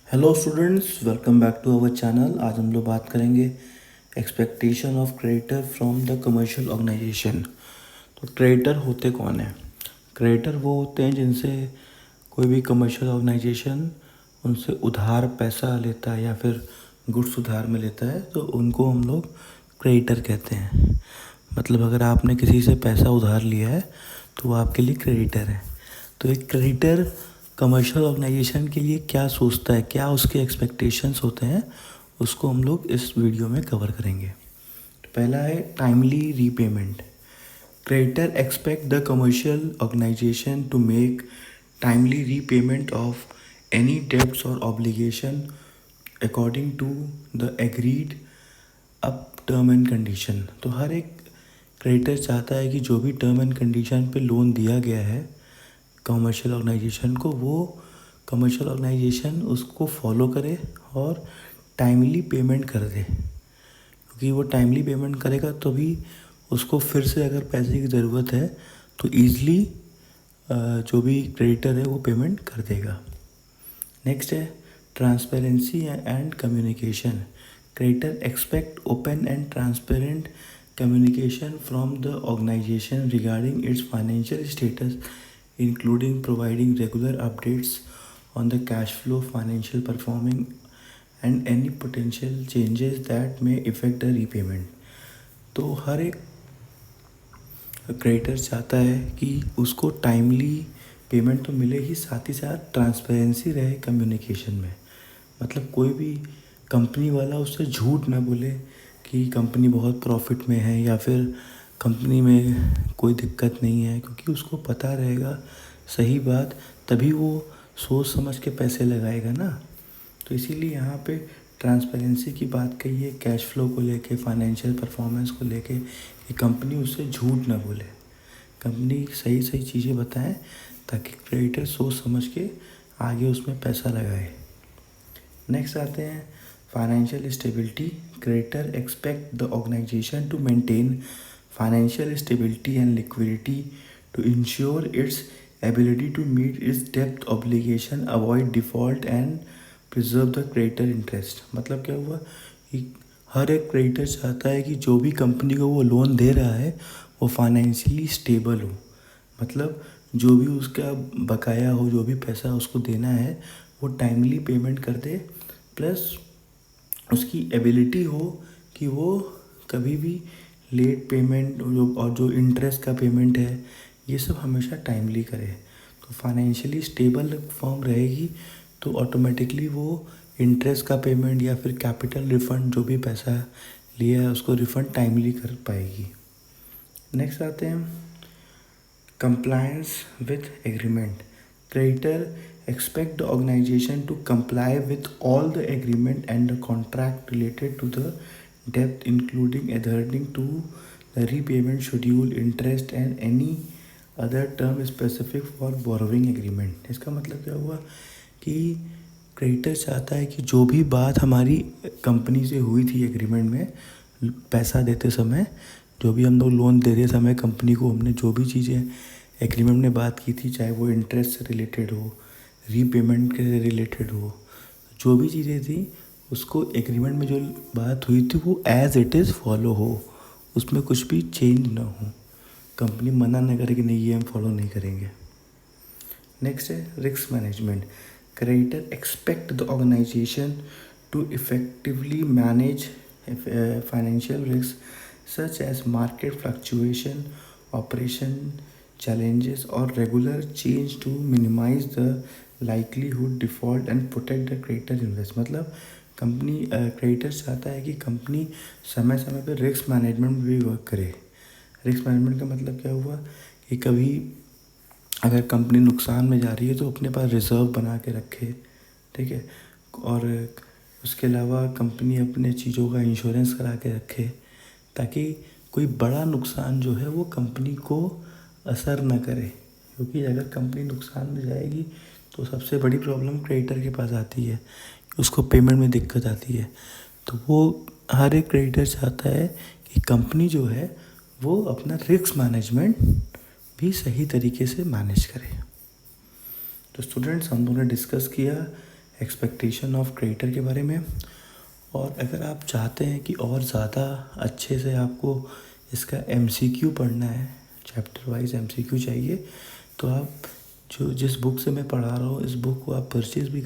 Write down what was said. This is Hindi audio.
Hello students, welcome back to our channel. आज हम लोग बात करेंगे expectation of creator from the commercial organization. तो क्रिएटर होते कौन है? क्रिएटर वो होते हैं जिनसे कोई भी कमर्शियल ऑर्गेनाइजेशन उनसे उधार पैसा लेता है या फिर गुड्स उधार में लेता है, तो उनको हम लोग क्रिएटर कहते हैं। मतलब अगर आपने किसी से पैसा उधार लिया है तो वो आपके लिए क्रेडिटर है। तो एक क्रेडिटर कमर्शियल ऑर्गेनाइजेशन के लिए क्या सोचता है, क्या उसके एक्सपेक्टेशंस होते हैं, उसको हम लोग इस वीडियो में कवर करेंगे। तो पहला है timely repayment. Creditor expect the commercial organisation to make timely repayment of any debts और obligation according to the agreed up term and condition. तो हर एक क्रेडिटर चाहता है कि जो भी टर्म एंड कंडीशन पे लोन दिया गया है कमर्शियल ऑर्गेनाइजेशन को, वो कमर्शियल ऑर्गेनाइजेशन उसको फॉलो करे और टाइमली पेमेंट कर दे। क्योंकि वो टाइमली पेमेंट करेगा तो भी उसको फिर से अगर पैसे की ज़रूरत है तो ईज़िली जो भी क्रेडिटर है वो पेमेंट कर देगा। नेक्स्ट है transparency and communication. Creditor expect open and transparent communication from the organization regarding its financial status, including providing regular updates on the cash flow, financial performing, and any potential changes that may affect the repayment। तो हर एक क्रेडिटर चाहता है कि उसको टाइमली पेमेंट तो मिले ही, साथ ही साथ ट्रांसपेरेंसी रहे कम्युनिकेशन में। मतलब कोई भी कंपनी वाला उससे झूठ ना बोले कि कंपनी बहुत प्रॉफिट में है या फिर कंपनी में कोई दिक्कत नहीं है, क्योंकि उसको पता रहेगा सही बात, तभी वो सोच समझ के पैसे लगाएगा ना। तो इसीलिए यहाँ पे ट्रांसपेरेंसी की बात कही है, कैश फ्लो को लेके, फाइनेंशियल परफॉर्मेंस को लेके, कि कंपनी उससे झूठ ना बोले, कंपनी सही सही चीज़ें बताएं ताकि क्रेडिटर सोच समझ के आगे उसमें पैसा लगाए। नेक्स्ट आते हैं financial stability. Creditor expect the organisation to maintain financial stability and liquidity to ensure its ability to meet its डेब्ट obligation, avoid default and preserve the creditor interest. मतलब क्या हुआ कि हर एक क्रेडिटर चाहता है कि जो भी कंपनी को वो लोन दे रहा है वो फाइनेंशियली स्टेबल हो। मतलब जो भी उसका बकाया हो, जो भी पैसा उसको देना है वो टाइमली पेमेंट कर दे, प्लस उसकी एबिलिटी हो कि वो कभी भी लेट पेमेंट और जो इंटरेस्ट का पेमेंट है ये सब हमेशा टाइमली करे। तो फाइनेंशियली स्टेबल फर्म रहेगी तो ऑटोमेटिकली वो इंटरेस्ट का पेमेंट या फिर कैपिटल रिफंड, जो भी पैसा लिया है उसको रिफंड टाइमली कर पाएगी। नेक्स्ट आते हैं compliance with agreement। Creditor expect the organization to comply with all the agreement and the contract related to the debt, including adhering to the repayment schedule, interest and any other term specific for borrowing agreement। इसका मतलब क्या हुआ कि क्रेडिटर चाहता है कि जो भी बात हमारी कंपनी से हुई थी एग्रीमेंट में, पैसा देते समय, जो भी हम लोग लोन देते समय कंपनी को हमने जो भी चीज़ें एग्रीमेंट में बात की थी, चाहे वो इंटरेस्ट से रिलेटेड हो, रीपेमेंट के रिलेटेड हो, जो भी चीज़ें थी उसको एग्रीमेंट में जो बात हुई थी वो एज इट इज़ फॉलो हो, उसमें कुछ भी चेंज ना हो, कंपनी मना न करे कि नहीं ये हम फॉलो नहीं करेंगे। नेक्स्ट है risk management. Creditor expect the organisation to effectively manage financial risk such as market fluctuation, operation challenges or regular change to minimize the likelihood default and protect the creditor invest। मतलब कंपनी क्रेडिटर चाहता है कि कंपनी समय समय पे रिस्क मैनेजमेंट भी वर्क करे। रिस्क मैनेजमेंट का मतलब क्या हुआ कि कभी अगर कंपनी नुकसान में जा रही है तो अपने पास रिजर्व बना के रखे, ठीक है, और उसके अलावा कंपनी अपने चीज़ों का इंश्योरेंस करा के रखे ताकि कोई बड़ा नुकसान जो है वो कंपनी को असर न करे। क्योंकि अगर कंपनी नुकसान में जाएगी तो सबसे बड़ी प्रॉब्लम क्रेडिटर के पास आती है, उसको पेमेंट में दिक्कत आती है। तो वो हर एक क्रेडिटर चाहता है कि कंपनी जो है वो अपना रिस्क मैनेजमेंट भी सही तरीके से मैनेज करे। तो स्टूडेंट्स, हम लोगों ने डिस्कस किया एक्सपेक्टेशन ऑफ क्रेडिटर के बारे में। और अगर आप चाहते हैं कि और ज़्यादा अच्छे से आपको इसका MCQ पढ़ना है, चैप्टर वाइज MCQ चाहिए, तो आप जो जिस बुक से मैं पढ़ा रहा हूँ इस बुक को आप परचेज़ भी